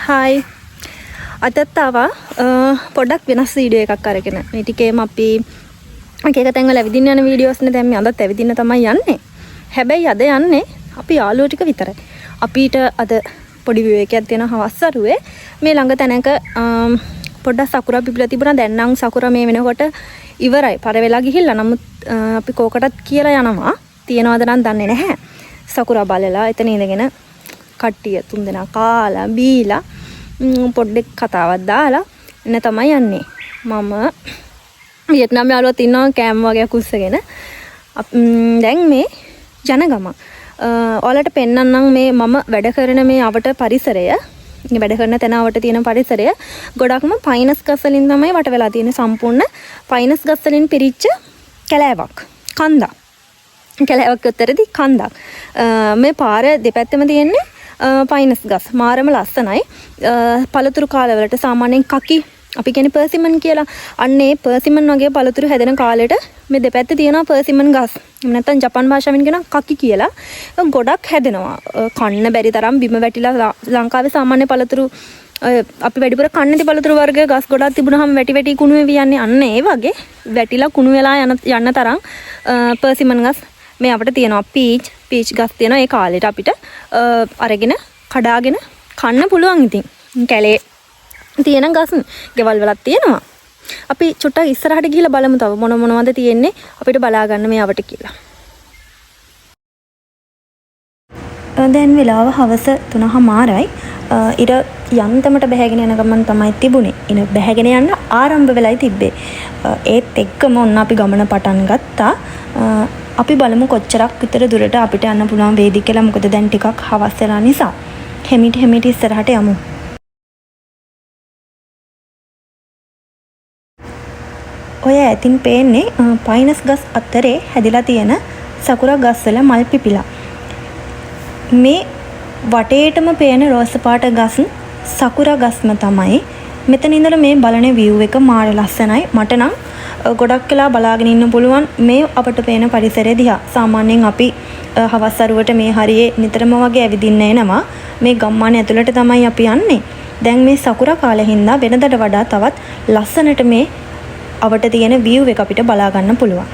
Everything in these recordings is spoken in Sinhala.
හායි අදත් ආවා පොඩ්ඩක් වෙනස් වීඩියෝ එකක් අරගෙන. මේ ටිකේම අපි එක එක තැන්වල ඇවිදින්න යන වීඩියෝස් නේ දැන් මේ අදත් ඇවිදින්න තමයි යන්නේ. හැබැයි අද යන්නේ අපි යාළුවෝ ටික විතරයි. අපිට අද පොඩි විවේකයක් දෙන හවස්සරුවේ මේ ළඟ තැනක පොඩ්ඩක් සකුරා පිපිලා තිබුණා. දැන් නම් සකුරා මේ වෙනකොට ඉවරයි. පර වෙලා ගිහිල්ලා. නමුත් අපි කෝකටත් කියලා යනවා. තියනවද නම් දන්නේ නැහැ. සකුරා බලලා එතන ඉඳගෙන කට්ටිය තුන්දෙනා කාලා බීලා පොඩ්ඩක් කතාවක් දාලා එන්න තමයි යන්නේ. මම වියට්නාම් යාළුවෝත් ඉන්නවා කෑම වගේක් උස්සගෙන. දැන් මේ ජනගම ඔයාලට පෙන්නන්නම් මේ මම වැඩ කරන මේ අවට පරිසරය. මේ වැඩ කරන තැන අවට තියෙන පරිසරය ගොඩක්ම පයිනස් ගස් වලින් තමයි වට වෙලා තියෙන්නේ. සම්පූර්ණ පයිනස් ගස් වලින් පිරිච්ච කැලෑවක්. කන්දක්. කැලෑවක් උත්තරදී කන්දක්. මේ පාර දෙපැත්තෙම තියෙන්නේ පයිනස් ගස්. මාරම ලස්සනයි. පළතුරු කාලවලට සාමාන්‍යයෙන් කකි අපි කියන්නේ පර්සිමන් කියලා. අන්න ඒ පර්සිමන් වගේ පළතුරු හැදෙන කාලෙට මේ දෙපැත්තේ තියෙනවා පර්සිමන් ගස්. නැත්නම් ජපාන් භාෂාවෙන් කියන කකි කියලා. ගොඩක් හැදෙනවා. කන්න බැරි තරම් බිම වැටිලා ලංකාවේ සාමාන්‍ය පළතුරු අපි වැඩිපුර කන්නේ නැති පළතුරු වර්ග ගස් ගොඩක් තිබුණාම වැටි වැටි කුණු වෙවි යන්නේ. අන්න ඒ වගේ වැටිලා කුණු වෙලා යන තරම් පර්සිමන් ගස් මේ අපිට තියෙනවා. පීච් ගස් තියෙනවා. ඒ කාලෙට අපිට අරගෙන කඩාගෙන කන්න පුළුවන්. ඉතින් කැලේ තියෙන ගස් ගෙවල් වලක් තියෙනවා. අපි චුට්ටක් ඉස්සරහට ගිහිල්ලා බලමු තව මොනවද තියෙන්නේ අපිට බලා ගන්න මේ අවට කියලා. දැන් වෙලාව හවස 3:00යි. ඉර යන්තමට බැහැගෙන යන ගමන් තමයි තිබුණේ. ඉන බැහැගෙන යන්න ආරම්භ වෙලයි තිබ්බේ. ඒත් එක්කම ඔන්න අපි ගමන පටන් ගත්තා. අපි බලමු කොච්චරක් විතර දුරට අපිට යන්න පුළුවන් වේද කියලා. මොකද දැන් ටිකක් හවස් වෙලා නිසා. හිමිට ඉස්සරහට යමු. ඔය ඇතින් පේන්නේ පයිනස් ගස් අතරේ හැදිලා තියෙන සකුරා ගස් වල මල් පිපිලා. මේ වටේටම පේන රෝස පාට ගස් සකුරා ගස්ම තමයි. මෙතන ඉඳලා මේ බලන view එක මාර ලස්සනයි. මට නම් ගොඩක් වෙලා බලාගෙන ඉන්න පුළුවන් මේ අපට පේන පරිසරය දිහා. සාමාන්‍යයෙන් අපි හවස් අරුවට මේ හරියේ නිතරම වගේ ඇවිදින්න එනවා. මේ ගම්මානේ ඇතුළට තමයි අපි යන්නේ. දැන් මේ සකුරා කාලේ හින්දා වෙනදට වඩා තවත් ලස්සනට මේ අවට තියෙන view එක අපිට බලා ගන්න පුළුවන්.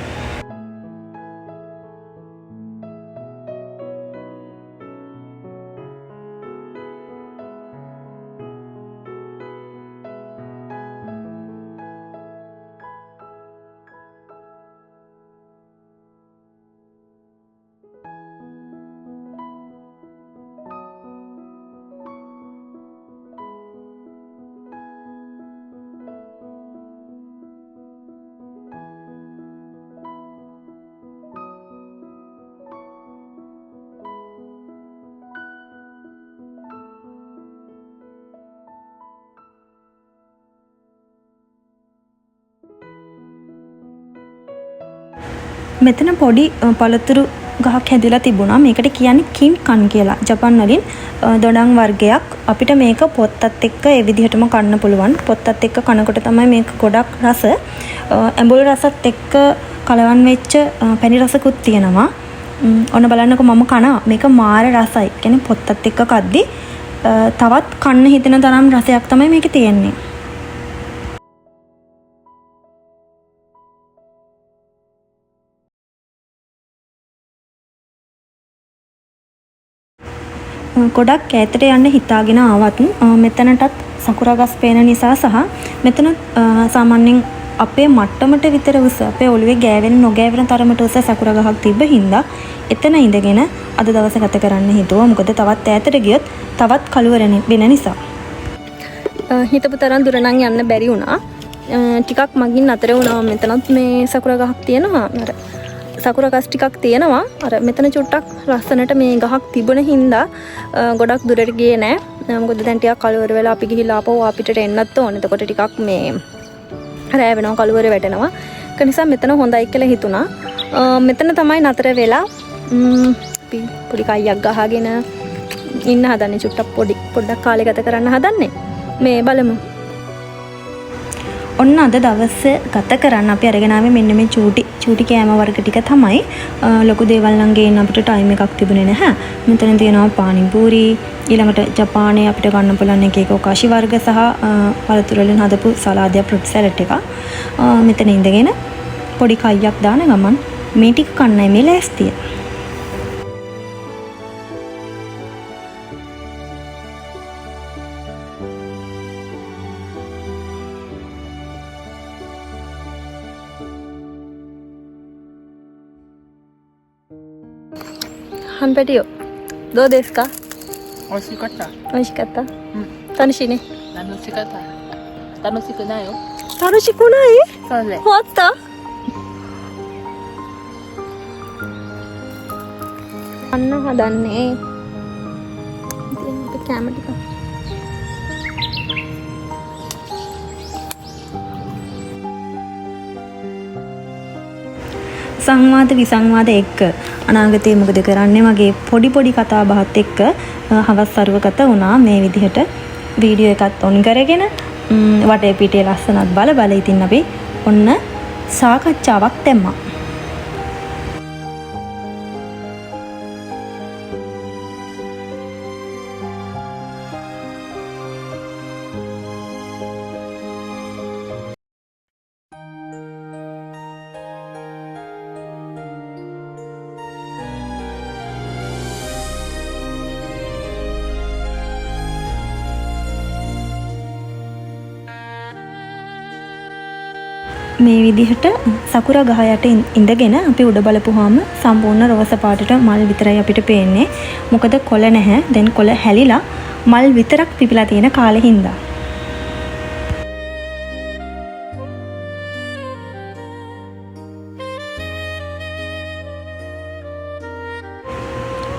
මෙතන පොඩි පළතුරු ගහක් හැදිලා තිබුණා. මේකට කියන්නේ කින් කන් කියලා. ජපාන් වලින් දොඩම් වර්ගයක්. අපිට මේක පොත්තත් එක්ක ඒ විදිහටම කන්න පුළුවන්. පොත්තත් එක්ක කනකොට තමයි මේක ගොඩක් රස. ඇඹුල් රසත් එක්ක කලවම් වෙච්ච පැණි රසකුත් තියෙනවා. ඔන්න බලන්නකෝ මම කනවා. මේක මාර රසයි. කියන්නේ පොත්තත් එක්ක කද්දි තවත් කන්න හිතෙන තරම් රසයක් තමයි මේකේ තියෙන්නේ. ගොඩක් ඈතට යන්න හිතාගෙන ආවත් මෙතනටත් සකුරා ගස් පේන නිසා සහ මෙතන සාමාන්‍යයෙන් අපේ මට්ටමට විතර උස අපේ ඔළුවේ ගෑවෙන නොගෑවෙන තරමට උස සකුරා ගහක් තිබ්බ හින්දා එතන ඉඳගෙන අද දවස ගත කරන්න හිතුවා. මොකද තවත් ඈතට ගියොත් තවත් කළුවර වෙන නිසා. හිතපු තරම් දුර නම් යන්න බැරි වුණා. ටිකක් මගින් අතර වුණා. මෙතනත් මේ සකුරා ගහක් තියෙනවා. අර සකුරා ගස් ටිකක් තියෙනවා. අර මෙතන චුට්ටක් ලස්සනට මේ ගහක් තිබුණ හින්දා ගොඩක් දුරට ගියේ නෑ. මොකද දැන් ටිකක් කලවර වෙලා අපි ගිහිල්ලා ආපහු අපිට එන්නත් ඕනේ. එතකොට ටිකක් මේ රෑ වෙනවා කලවර වැටෙනවා. ඒ නිසා මෙතන හොඳයි කියලා හිතුණා. මෙතන තමයි නතර වෙලා අපි පොඩි කයියක් ගහගෙන ඉන්න හදන්නේ. චුට්ටක් පොඩ්ඩක් කාලේ ගත කරන්න හදන්නේ. මේ බලමු. ඔන්න අද දවසේ ගත කරන්න අපි අරගෙන ආවේ මෙන්න මේ චූටි කෑම වර්ග ටික තමයි. ලොකු දේවල් නම් ගේන්න අපිට ටයිම් එකක් තිබුණේ නැහැ. මෙතන තියෙනවා පානිපූරි, ඊළඟට ජපානයේ අපිට ගන්න පුළුවන් එක ඔකාෂි වර්ග සහ පළතුරු වලින් හදපු සලාදයක්, ෆෘට් සලාඩ් එකක්. මෙතන ඉඳගෙන පොඩි කයියක් දාන ගමන් මේ ටික කන්නයි මේ ලෑස්තිය. Hanpedio, do desu ka? Oishikatta. Oishikatta? Tanushii ne? Tanushikatta. Tanushiku nai yo. Tanushiku nai?そうね。Watta? Anna hadanne. Itin අපි කැම ටික. සංවාද විසංවාද එක්ක අනාගතයේ මොකද කරන්නේ වගේ පොඩි කතා බහත් එක්ක හවස් සරුවගත වුණා මේ විදිහට වීඩියෝ එකත් ඔන් කරගෙන වටේ පිටේ ලස්සනත් බල ඉතින් අපි ඔන්න සාකච්ඡාවක් දැම්මා. මේ විදිහට සකුරා ගහ යට ඉඳගෙන අපි උඩ බලපුවාම සම්පූර්ණ රෝස පාටට මල් විතරයි අපිට පේන්නේ. මොකද කොළ නැහැ. දැන් කොළ හැලිලා මල් විතරක් පිපිලා තියෙන කාලේ හින්දා.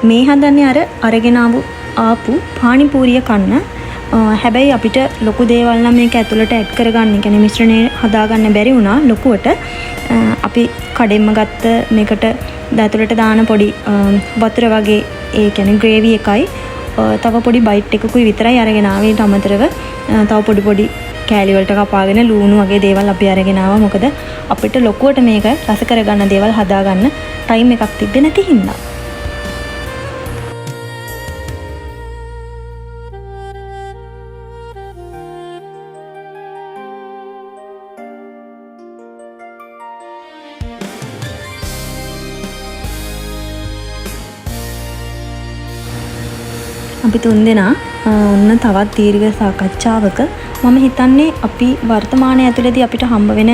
මේ හදන්නේ අරගෙන ආපු පානිපූරිය කන්න. හැබැයි අපිට ලොකු දේවල් නම් මේක ඇතුළට ඇඩ් කරගන්න, කියන්නේ මිශ්‍රණය හදාගන්න බැරි වුණා ලොකුවට. අපි කඩෙන්ම ගත්ත මේකට ඇතුළට දාන පොඩි වතුර වගේ ඒ කියන්නේ ග්‍රේවි එකයි තව පොඩි බයිට් එකකුයි විතරයි අරගෙන ආවේ. ඊට අමතරව තව පොඩි කෑලි වලට කපාගෙන ලූණු වගේ දේවල් අපි අරගෙන ආවා. මොකද අපිට ලොකුවට මේක රස කරගන්න දේවල් හදාගන්න ටයිම් එකක් තිබ්බේ නැති හින්දා. අපි තුන්දෙනා ඔන්න තවත් දීර්ඝ සාකච්ඡාවක මම හිතන්නේ අපි වර්තමානයේ ඇතුළතදී අපිට හම්බ වෙන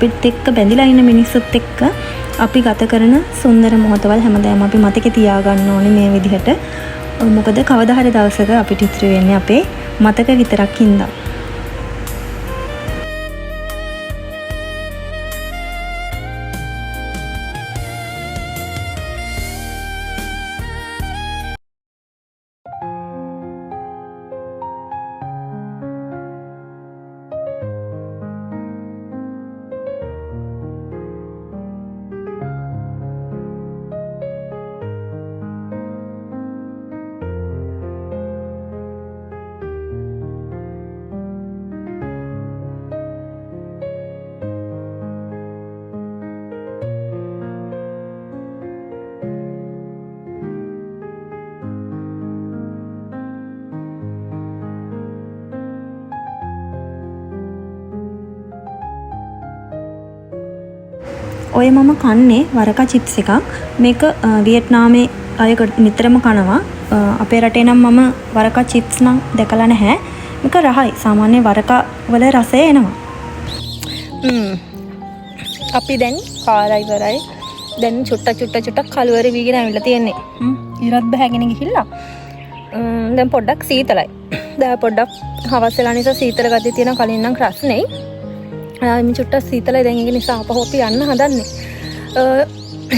පිට එක්ක බැඳිලා ඉන්න මිනිස්සුත් එක්ක අපි ගත කරන සුන්දර මොහොතවල් හැමදාම අපි මතකේ තියාගන්න ඕනේ මේ විදිහට. මොකද කවදා හරි දවසක අපිට ඉතුරු වෙන්නේ අපේ මතක විතරක් හින්දා. ඔය මම කන්නේ වරකා චිප්ස් එකක්. මේක වියට්නාමේ අය නිතරම කනවා. අපේ රටේ නම් මම වරකා චිප්ස් නම් දැකලා නැහැ. මේක රහයි. සාමාන්‍ය වරකා වල රසය එනවා. අපි දැන් කාලා ඉවරයි. දැන් චුට්ටක් කළුවර වීගෙන ඇවිල්ලා තියෙන්නේ. ඉරත් බහගෙන ගිහිල්ලා. දැන් පොඩ්ඩක් සීතලයි. දැන් පොඩ්ඩක් හවස් වෙලා නිසා සීතල ගතිය තියෙන කලින් නම් රස්නේ. මේ චුට්ටක් සීතලයි දැන් ඒක නිසා අපහො අපි යන්න හදන්නේ.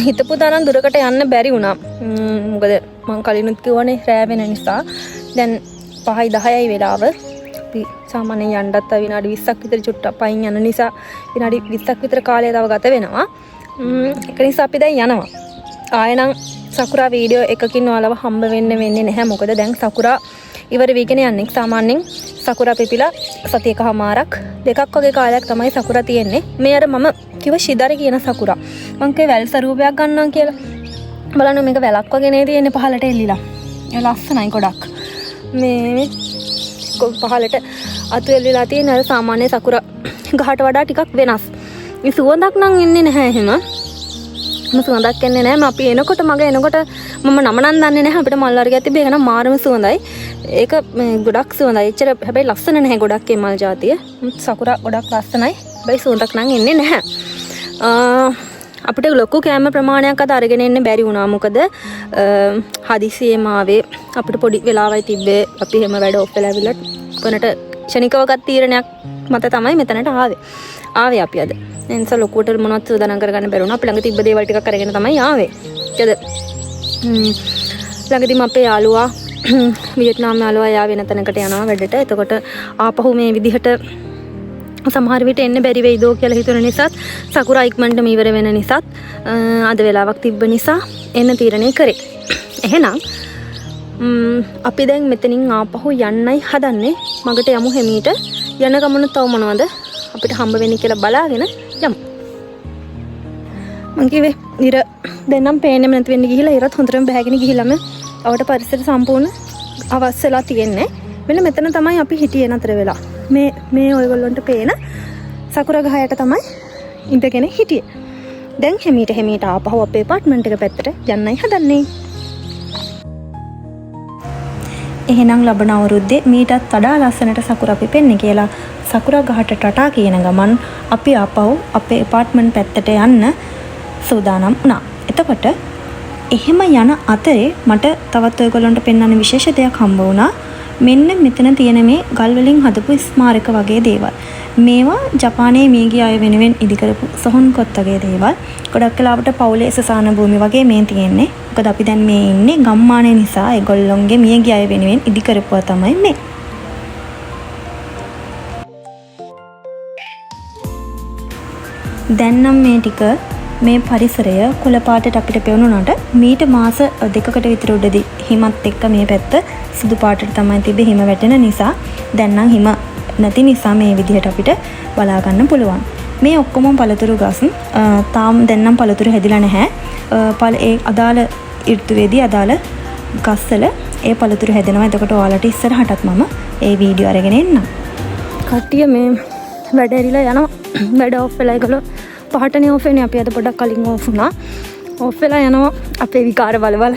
හිතපු තරම් දුරකට යන්න බැරි වුණා. මොකද මම කලිනුත් කිව්වනේ රෑ වෙන නිසා. දැන් 5යි 10යි වෙලාව. අපි සාමාන්‍යයෙන් යන්නත් විනාඩි 20ක් විතර චුට්ටක් පයින් යන නිසා විනාඩි 20ක් විතර කාලය තව ගත වෙනවා. ඒක නිසා අපි දැන් යනවා. ආයෙනම් සකුරා වීඩියෝ එකකින් ඔයාලව හම්බ වෙන්නේ නැහැ. මොකද දැන් සකුරා ඉවර වීගෙන යන්නේ. සාමාන්‍යයෙන් සකුරා පිපිලා සතියකමාරක් දෙකක් වගේ කාලයක් තමයි සකුරා තියෙන්නේ. මේ අර මම කිව්ව ශිදරි කියන සකුරා. මං කිව්වේ වැල් ස්වරූපයක් ගන්නවා කියලා. බලන්න මේක වැලක් වගේ නේ තියෙන්නේ පහලට එල්ලිලා. ඒ ලස්සනයි ගොඩක්. මේ පහලට අතු එල්ලිලා තියෙන අර සාමාන්‍ය සකුරා ගහට වඩා ටිකක් වෙනස්. මේ සුවඳක් නම් එන්නේ නැහැ එහෙම. සුවඳක් එන්නේ නැහැ. අපි එනකොට මගේ එනකොට මම නම නම් දන්නේ නැහැ. අපිට මල් වර්ගයක් තිබ්බේ. ඒක නම් මාරම සුවඳයි. ඒක ගොඩක් සුවඳයි. එච්චර හැබැයි ලස්සන නැහැ ගොඩක් ඒ මල් జాතිය. සකුරා ගොඩක් ලස්සනයි. හැබැයි සුවඳක් නම් එන්නේ නැහැ. අපිට ලොකු කෑම ප්‍රමාණයක් අද අරගෙන එන්න බැරි වුණා. මොකද හදිසියෙම ආවේ අපිට පොඩි වෙලාවයි තිබ්බේ. අපි හැම වැඩ ඔෆ් වෙලා ඇවිල්ලා කොනට ක්ෂණිකවගත් තීරණයක් මත තමයි මෙතනට ආවේ අපි අද. එන්ස ලොකුවට මොනවත් සූදානම් කරගන්න බැරි වුණා. අපි ළඟ තිබ්බ දේවල් ටිකක් අරගෙන තමයි ආවේ. ඒකද ළඟදීම අපේ යාළුවා වියට්නාම් යාළුවා යා වෙන තැනකට යනවා වැඩට. එතකොට ආපහු මේ විදිහට සමහර විට එන්න බැරි වෙයිදෝ කියලා හිතුන නිසාත් සකුරා ඉක්මනටම ඉවර වෙන නිසාත් අද වෙලාවක් තිබ්බ නිසා එන්න තීරණය කරේ. එහෙනම් අපි දැන් මෙතනින් ආපහු යන්නයි හදන්නේ. මගට යමු හැමීට. යන ගමන තව මොනවද අපිට හම්බ වෙන්නේ කියලා බලාගෙන යමු. මං කිව්වේ ඉර දෙන්නම් පේන්නෙම නැති වෙන්න ගිහිලා ඉරත් හොඳටම බෑගෙන ගිහිල්ලාම අවට පරිසර සම්පූර්ණ අවස්සලා තියෙන්නේ. මෙන්න මෙතන තමයි අපි හිටියේ නතර වෙලා. මේ ඔයගොල්ලන්ට පේන සකුරා ගහයට තමයි ඉඳගෙන හිටියේ. දැන් හැමීට ආපහු අපේ අප්පාර්ට්මන්ට් එක පැත්තට යන්නයි හදන්නේ. එහෙනම් ලබන අවුරුද්දේ මීටත් වඩා ලස්සනට සකුරා පිපෙන්නේ කියලා සකුරා ගහට ටටා කියන ගමන් අපි ආපහු අපේ අප්පාර්ට්මන්ට් පැත්තට යන්න සූදානම් වුණා. එතකොට එහෙම යන අතරේ මට තවත් ඔයගොල්ලන්ට පෙන්වන්න විශේෂ දෙයක් හම්බ වුණා. මෙන්න මෙතන තියෙන මේ ගල් වලින් හදපු ස්මාරක වගේ දේවල්. මේවා ජපානයේ මිය ගිය අය වෙනුවෙන් ඉදි කරපු සොහොන් කොත් වගේ දේවල්. ගොඩක් වෙලාවට පවුලේ සසාන භූමි වගේ මේ තියෙන්නේ. මොකද අපි දැන් මේ ඉන්නේ ගම්මානේ නිසා ඒගොල්ලොන්ගේ මිය ගිය අය වෙනුවෙන් ඉදි කරපුවා තමයි මේ. දැන් නම් මේ ටික මේ පරිසරය කොළ පාටට අපිට පෙවුනොනට මීට මාස දෙකකට විතර උඩදී හිමත් එක්ක මේ පැත්ත සුදු පාටට තමයි තිබෙ හිම වැටෙන නිසා දැන් නම් හිම නැති නිසා මේ විදිහට අපිට බලා ගන්න පුළුවන්. මේ ඔක්කොම පළතුරු ගස් තාම දැන් නම් පළතුරු හැදිලා නැහැ. ඒ අදාළ ඍතුවේදී අදාළ ගස්වල ඒ පළතුරු හැදෙනවා. එතකොට ඔයාලට ඉස්සරහටත් මම ඒ වීඩියෝ අරගෙන එන්නම්. කට්ටිය මේ වැඩ ඇරිලා යනවා. වැඩ ඔෆ් වෙලා ඒගොල්ලෝ පහටනේ ඔෆ් වෙන්නේ. අපි අද පොඩක් කලින් ඔෆ් වුණා. ඔෆ් වෙලා යනවා අපේ විකාර බලවල.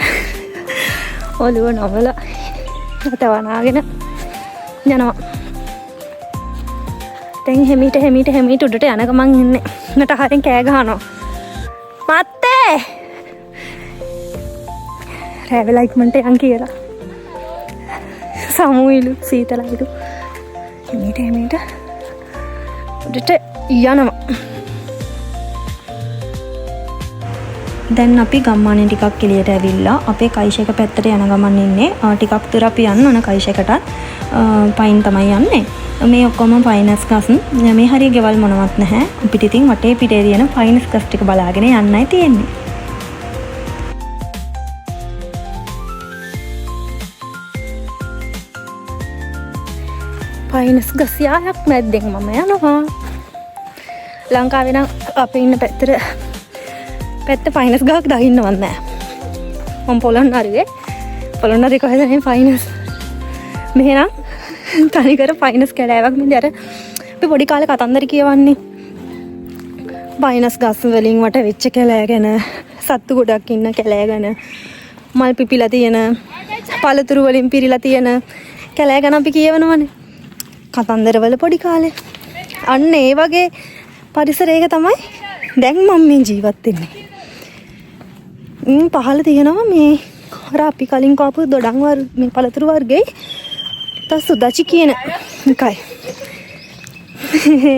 ඔළුව නවල තවනාගෙන යනවා. දැන් හැමීට උඩට යන ගමන් ඉන්නේ. නට හරින් කෑ ගහනවා. මත්තේ! රැවෙලා ඉක්මනට යන් කියලා. සමුයිලු සීතලයිලු. හැමීට උඩට යනවා. දැන් අපි ගම්මානේ ටිකක් එළියට ඇවිල්ලා අපේ කයිෂේක පැත්තට යන ගමන් ඉන්නේ. ටිකක් දුර අපි යන්න ඕන කයිෂේකටත්. පයින් තමයි යන්නේ. මේ ඔක්කොම පයින්ස් ගස්. මේ හරිය ගෙවල් මොනවත් නැහැ. අපිට ඉතින් වටේ පිටේ තියෙන පයින්ස් ගස් ටික බලාගෙන යන්නයි තියෙන්නේ. පයින්ස් ගස් යායක් මැද්දෙන් මම යනවා. ලංකාවේ නම් අපි ඉන්න පැත්ත පයින්ස් ගහක් දකින්නවත් නැහැ. මම පොළොන්නරුවේ කොහෙද මේ පයින්ස්? මෙහෙනම් තනිකර පයින්ස් කැලෑවක් මෙතන. අපි පොඩි කාලේ කතන්දර කියවන්නේ පයින්ස් ගස් වලින් වට වෙච්ච කැලෑ ගැන, සත්තු ගොඩක් ඉන්න කැලෑ ගැන, මල් පිපිලා තියෙන, පළතුරු වලින් පිරීලා තියෙන කැලෑ ගැන අපි කියවනවනේ කතන්දරවල පොඩි කාලේ. අන්න ඒ වගේ පරිසරයක තමයි දැන් මම මේ ජීවත් වෙන්නේ. පහළ තියෙනවා මේ අර අපි කලින් කවපු දොඩම් මේ පළතුරු වර්ගයේ සුදාචි කියන එකයි.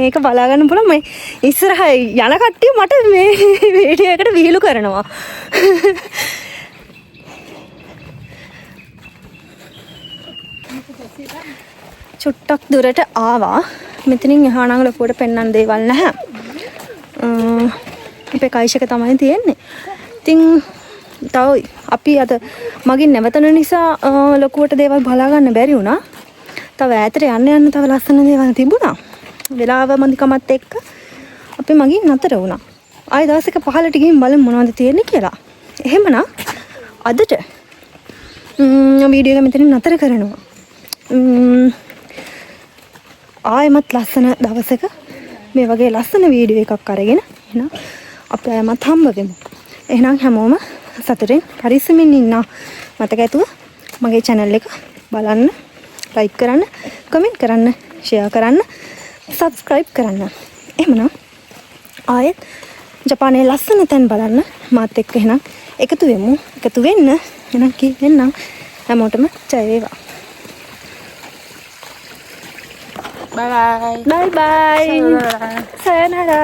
ඒක බලා ගන්න පුළුවන්. මේ ඉස්සරහ යන කට්ටිය මට මේ වීඩියෝ එකට විහිළු කරනවා. චුට්ටක් දුරට ආවා. මෙතනින් එහා නම් ලොකුවට පෙන්වන්න දේවල් නැහැ. අපේ කයිෂක තමයි තියෙන්නේ. ඉතින් තව අපි අද මගින් නැවතන නිසා ලොකුවට දේවල් බලා ගන්න බැරි වුණා. තව ඈතට යන්න තව ලස්සන දේවල් තිබුණා. වෙලාව මන්දිකමත් එක්ක අපි මගින් නතර වුණා. ආයෙ දවසක පහලට ගිහින් බලමු මොනවද තියෙන්නේ කියලා. එහෙමනම් අදට වීඩියෝ එක මෙතනින් නතර කරනවා. ආයෙමත් ලස්සන දවසක මේ වගේ ලස්සන වීඩියෝ එකක් අරගෙන එහෙනම් අපි ආයෙමත් හම්බ වෙමු. එහෙනම් හැමෝම සතුටින් පරිස්සමින් ඉන්න. මතක ඇතුව මගේ channel එක බලන්න, like කරන්න, comment කරන්න, share කරන්න, subscribe කරන්න. එහෙමනම් ආයෙත් ජපානයේ ලස්සන තැන් බලන්න මාත් එක්ක එහෙනම් එකතු වෙමු. එකතු වෙන්න එහෙනම් කියන්නම් හැමෝටම ජය වේවා. Bye bye. Bye bye. Sayonara. Sayonara.